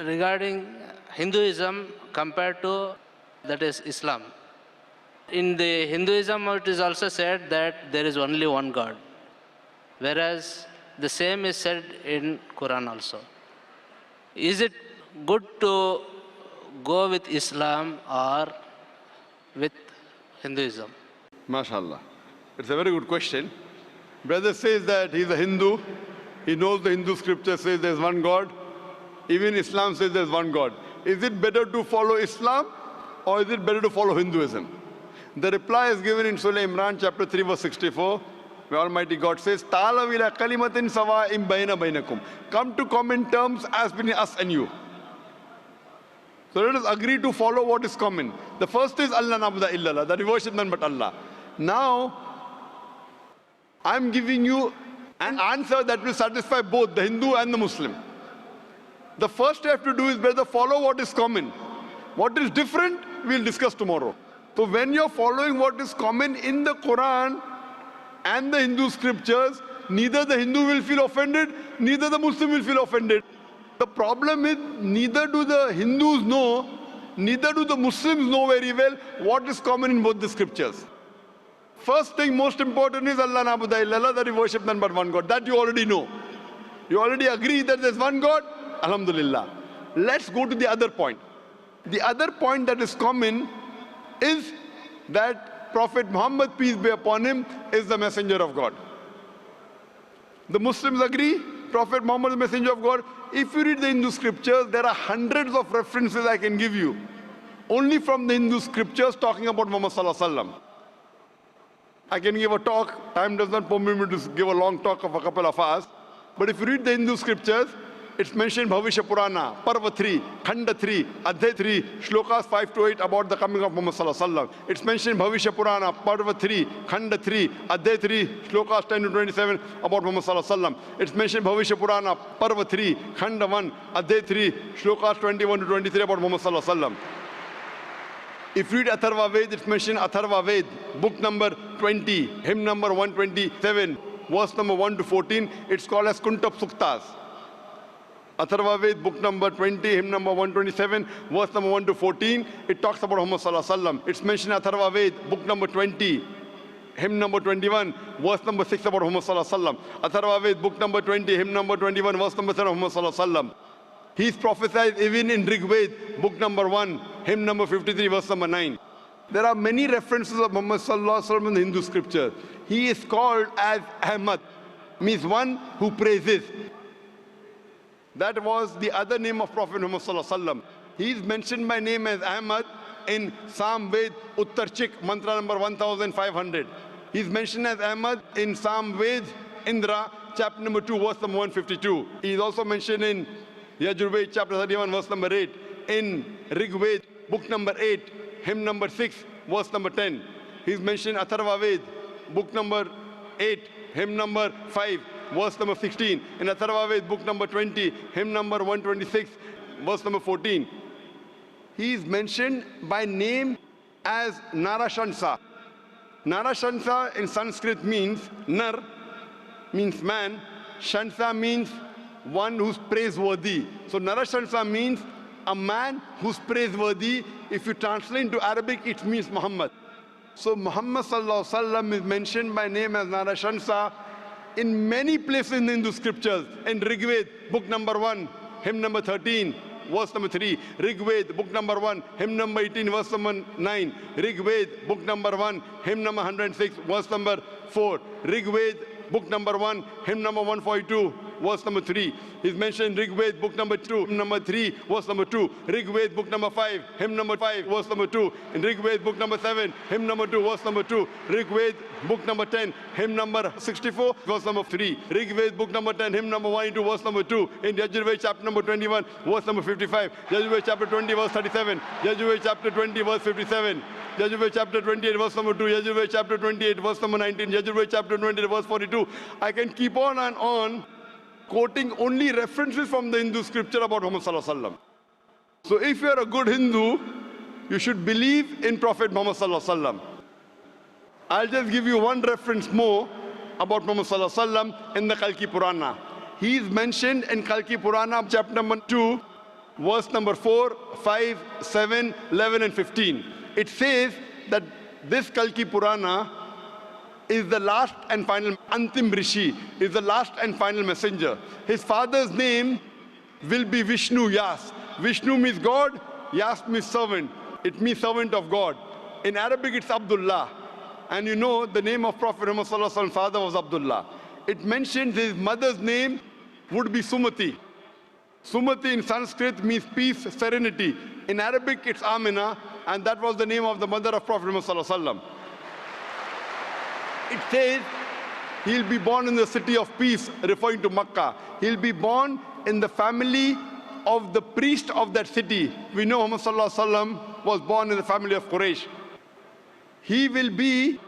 regarding Hinduism compared to that is Islam. In the Hinduism, it is also said that there is only one God, whereas the same is said in Quran also. Is it good to go with Islam or with Hinduism? MashaAllah. It's a very good question. Brother says that he's a Hindu. He knows the Hindu scripture says there's one God. Even Islam says there's one God. Is it better to follow Islam or is it better to follow Hinduism? The reply is given in Surah Imran chapter 3 verse 64, where Almighty God says, Ta'alaw ila kalimatin sawa'in bayna bainakum. Come to common terms as between us and you. So let us agree to follow what is common. The first is Allah na'budu illallah, that we worship none but Allah. Now, I'm giving you an answer that will satisfy both the Hindu and the Muslim. The first you have to do is better follow what is common. What is different, we'll discuss tomorrow. So when you're following what is common in the Quran and the Hindu scriptures, neither the Hindu will feel offended, neither the Muslim will feel offended. The problem is, neither do the Hindus know, neither do the Muslims know very well what is common in both the scriptures. First thing, most important is Allah na'budu illallah, that we worship none but one God. That you already know. You already agree that there's one God. Alhamdulillah. Let's go to the other point. The other point that is common is that Prophet Muhammad, peace be upon him, is the messenger of God. The Muslims agree Prophet Muhammad is the messenger of God. If you read the Hindu scriptures, there are hundreds of references I can give you only from the Hindu scriptures talking about Muhammad sallallahu alaihi wasallam. I can give a talk. Time does not permit me to give a long talk of a couple of hours. But if you read the Hindu scriptures, it's mentioned Bhavishya Purana, Parva 3, Khanda 3, Adhyay 3, Shlokas 5 to 8 about the coming of Muhammad sallallahu alaihi wasallam. It's mentioned Bhavishya Purana, Parva 3, Khanda 3, Adhyay 3, Shlokas 10 to 27 about Muhammad sallallahu alaihi wasallam. It's mentioned Bhavishya Purana, Parva 3, Khanda 1, Adhyay 3, Shlokas 21 to 23 about Muhammad sallallahu alaihi wasallam. If you read Atharva Ved, it's mentioned Atharva Ved, book number 20, hymn number 127, verse number 1 to 14. It's called as Kuntap Suktas. Atharva Ved, book number 20, hymn number 127, verse number 1 to 14. It talks about Muhammad sallallahu alaihi wasallam. It's mentioned Atharva Ved, book number 20, hymn number 21, verse number 6 about Muhammad sallallahu alaihi wasallam. Atharva Ved, book number 20, hymn number 21, verse number 7 of Muhammad sallallahu alaihi wasallam. He is prophesied even in Rig Ved, book number 1, hymn number 53, verse number 9. There are many references of Muhammad sallallahu alaihi wasallam in the Hindu scripture. He is called as Ahmad, means one who praises. That was the other name of Prophet Muhammad sallallahu alaihi wasallam. He is mentioned by name as Ahmad in Sam Ved Uttarchik, mantra number 1500. He is mentioned as Ahmad in Sam Ved Indra, chapter number 2, verse number 152. He is also mentioned in Yajurved, chapter 31, verse number 8. In Rigved, book number 8, hymn number 6, verse number 10. He is mentioned in Atharva Ved, book number 8, hymn number 5, verse number 16. In Atharva Ved, book number 20, hymn number 126, verse number 14. He is mentioned by name as Narashansa. Narashansa in Sanskrit means Nar, means man. Shansa means one who's praiseworthy. So Narashansa means a man who's praiseworthy. If you translate into Arabic, it means Muhammad. So Muhammad sallallahu alaihi wasallam is mentioned by name as Narashansa in many places in the Hindu scriptures. In Rigved, book number 1, hymn number 13, verse number 3. Rigved, book number 1, hymn number 18, verse number 9. Rigved, book number 1, hymn number 106, verse number 4. Rigved, book number 1, hymn number 142, verse number 3. He's mentioned Rigved, book number 2, hymn number 3, verse number 2. Rigved, book number 5, hymn number 5, verse number 2. In Rigved, book number 7, hymn number 2, verse number 2. Rigved, book number 10, hymn number 64, verse number 3. Rigved, book number 10, hymn number 182, verse number 2. In Yajurved, chapter number 21, verse number 55. Yajurved, chapter 20, verse 37. Yajurved, chapter 20, verse 57. Yajurved, chapter 28, verse number 2. Yajurved, chapter 28, verse number 19. Yajurved, chapter 20, verse 42. I can keep on and on quoting only references from the Hindu scripture about Muhammad sallallahu alaihi wasallam. So if you are a good Hindu, you should believe in Prophet Muhammad sallallahu alaihi wasallam. I'll just give you one reference more about Muhammad sallallahu alaihi wasallam in the Kalki Purana. He is mentioned in Kalki Purana, chapter number 2, verse number 4, 5, 7, 11 and 15. It says that this Kalki Purana is the last and final, Antim Rishi, is the last and final messenger. His father's name will be Vishnu Yas. Vishnu means God, Yas means servant. It means servant of God. In Arabic, it's Abdullah. And you know, the name of Prophet Muhammad's father was Abdullah. It mentions his mother's name would be Sumati. Sumati in Sanskrit means peace, serenity. In Arabic, it's Amina, and that was the name of the mother of Prophet Muhammad. It says he'll be born in the city of peace, referring to Makkah. He'll be born in the family of the priest of that city. We know Muhammad was born in the family of Quraysh. He will be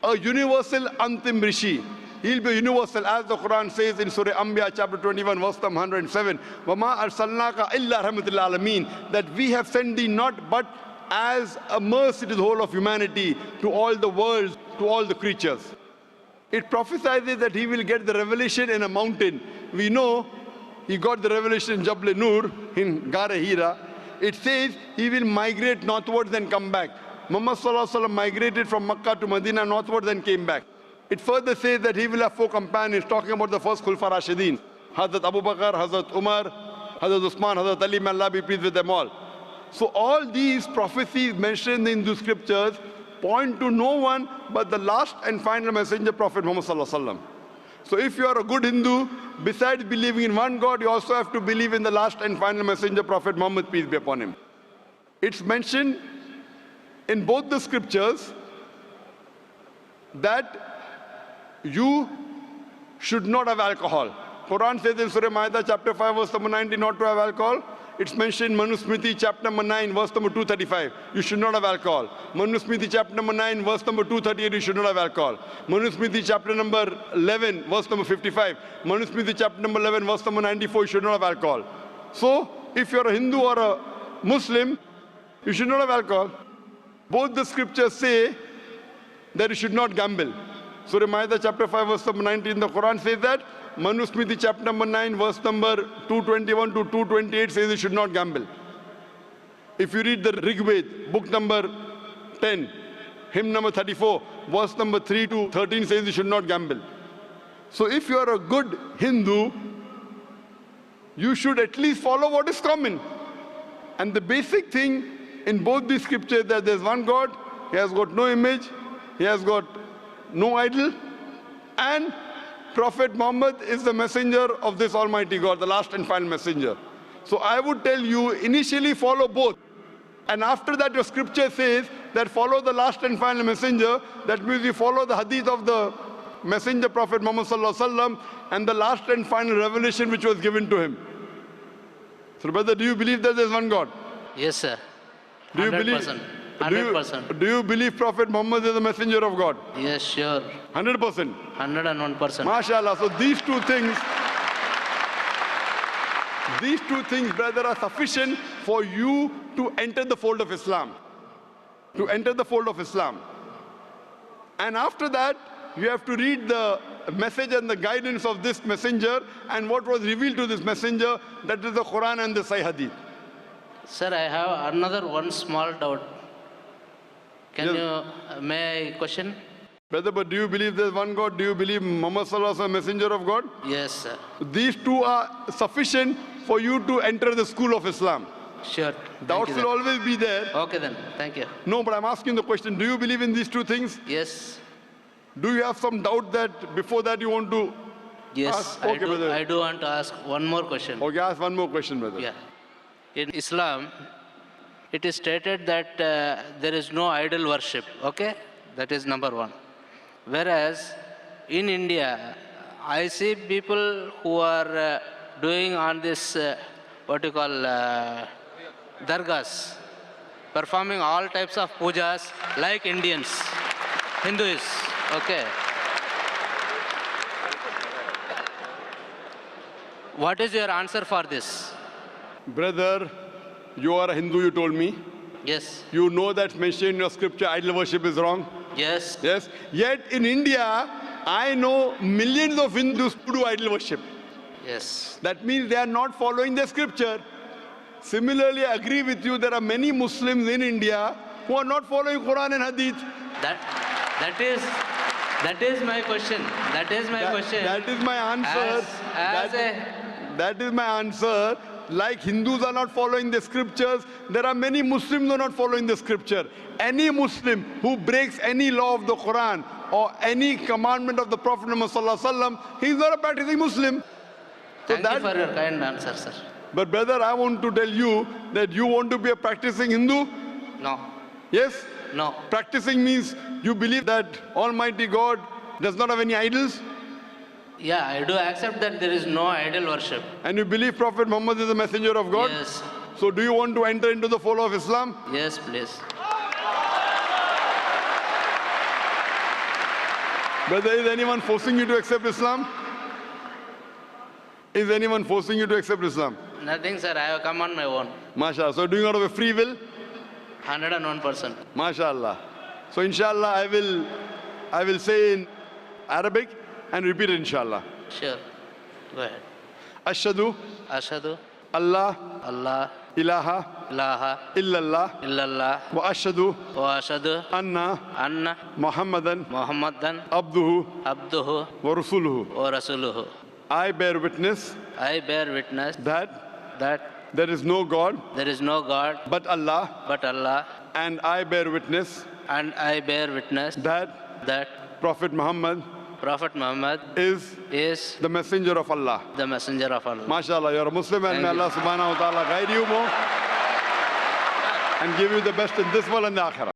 a universal Antim Rishi. He'll be universal, as the Quran says in Surah Anbiya chapter 21 verse 107. وَمَا أَرْسَلْنَاكَ إِلَّا رَحْمَةً لِلْعَالَمِينَ. That we have sent thee not but as a mercy to the whole of humanity, to all the worlds, to all the creatures. It prophesies that he will get the revelation in a mountain. We know he got the revelation in Jabal Nur, in Gar Hira. It says he will migrate northwards and come back. Muhammad migrated from Makkah to Medina northwards and came back. It further says that he will have 4 companions, talking about the first Khulfa Rashidin. Hazrat Abu Bakr, Hazrat Umar, Hazrat Usman, Hazrat Ali, may Allah be pleased with them all. So all these prophecies mentioned in the scriptures point to no one but the last and final messenger, Prophet Muhammad Sallallahu Alaihi Wasallam. So if you are a good Hindu, besides believing in one God, you also have to believe in the last and final messenger, Prophet Muhammad, peace be upon him. It's mentioned in both the scriptures that you should not have alcohol. Quran says in Surah Ma'idah chapter 5 verse number 19 not to have alcohol. It's mentioned in Manusmriti chapter number 9 verse number 235. You should not have alcohol. Manusmriti chapter number 9 verse number 238. You should not have alcohol. Manusmriti chapter number 11 verse number 55. Manusmriti chapter number 11 verse number 94. You should not have alcohol. So if you're a Hindu or a Muslim, you should not have alcohol. Both the scriptures say that you should not gamble. Surah Ma'idah chapter 5 verse number 19, the Quran says that. Manusmriti chapter number 9 verse number 221 to 228 says you should not gamble. If you read the Rig Ved, book number 10, hymn number 34, verse number 3 to 13 says you should not gamble. So if you are a good Hindu, you should at least follow what is common. And the basic thing in both these scriptures that there's one God, he has got no image, he has got no idol, and Prophet Muhammad is the messenger of this Almighty God, the last and final messenger. So I would tell you, initially follow both. And after that, your scripture says that follow the last and final messenger. That means you follow the hadith of the messenger Prophet Muhammad Sallallahu Alaihi Wasallam and the last and final revelation which was given to him. So brother, do you believe that there is one God? Yes, sir. Do you 100%. believe? 100%. Do you believe Prophet Muhammad is the messenger of God? Yes, sure. 100%. 101%. MashaAllah. So these two things, brother, are sufficient for you to enter the fold of Islam. To enter the fold of Islam. And after that, you have to read the message and the guidance of this messenger and what was revealed to this messenger, that is the Quran and the Sahih Hadith. Sir, I have another one small doubt. Can you, may I question? Brother, but do you believe there's one God? Do you believe Muhammad Sallallahu Alaihi Wasallam, messenger of God? Yes, sir. These two are sufficient for you to enter the school of Islam. Sure. Doubts will always be there. Okay then, thank you. No, but I'm asking the question, do you believe in these two things? Yes. Do you have some doubt that before that you want to Yes, ask? Okay, brother. I do want to ask one more question. Okay, ask one more question, brother. Yeah. In Islam, it is stated that there is no idol worship, okay? That is number one. Whereas in India, I see people who are doing on this, what you call, dargahs, performing all types of pujas like Indians, Hindus, okay? What is your answer for this? Brother, you are a Hindu, you told me. Yes. You know that's mentioned in your scripture, idol worship is wrong. Yes. Yes. Yet in India, I know millions of Hindus who do idol worship. Yes. That means they are not following the scripture. similarly I agree with you, there are many Muslims in India who are not following Quran and Hadith. That is my question. That is my question. That is my answer. That is my answer. Like Hindus are not following the scriptures, there are many Muslims who are not following the scripture. Any Muslim who breaks any law of the Quran or any commandment of the Prophet Muhammad sallallahu alaihi wasallam, he is not a practicing Muslim. Thank you for your kind answer, sir. But brother, I want to tell you that you want to be a practicing Hindu? No. Yes? No. Practicing means you believe that Almighty God does not have any idols? Yeah, I do accept that there is no idol worship. And you believe Prophet Muhammad is the messenger of God? Yes. So do you want to enter into the fold of Islam? Yes, please. Brother, is anyone forcing you to accept Islam? Is anyone forcing you to accept Islam? Nothing, sir. I have come on my own. MashaAllah. So doing out of a free will? 101%. MashaAllah. So inshallah I will say in Arabic and repeat it inshallah. Sure. Go ahead. Ashhadu Ashhadu Allah Allah ilaha ilaha illallah illallah wa ashhadu wa ashhadu anna anna Muhammadan Muhammadan abduhu abduhu wa rasuluhu. wa rasuluhu. I bear witness I bear witness that that there is no God there is no God but Allah, but Allah, and I bear witness and I bear witness that Prophet Muhammad Prophet Muhammad is is the messenger of Allah. the messenger of Allah. MashaAllah, you're a Muslim and Thank may you. Allah subhanahu wa ta'ala guide you more and give you the best in this world and the akhirah.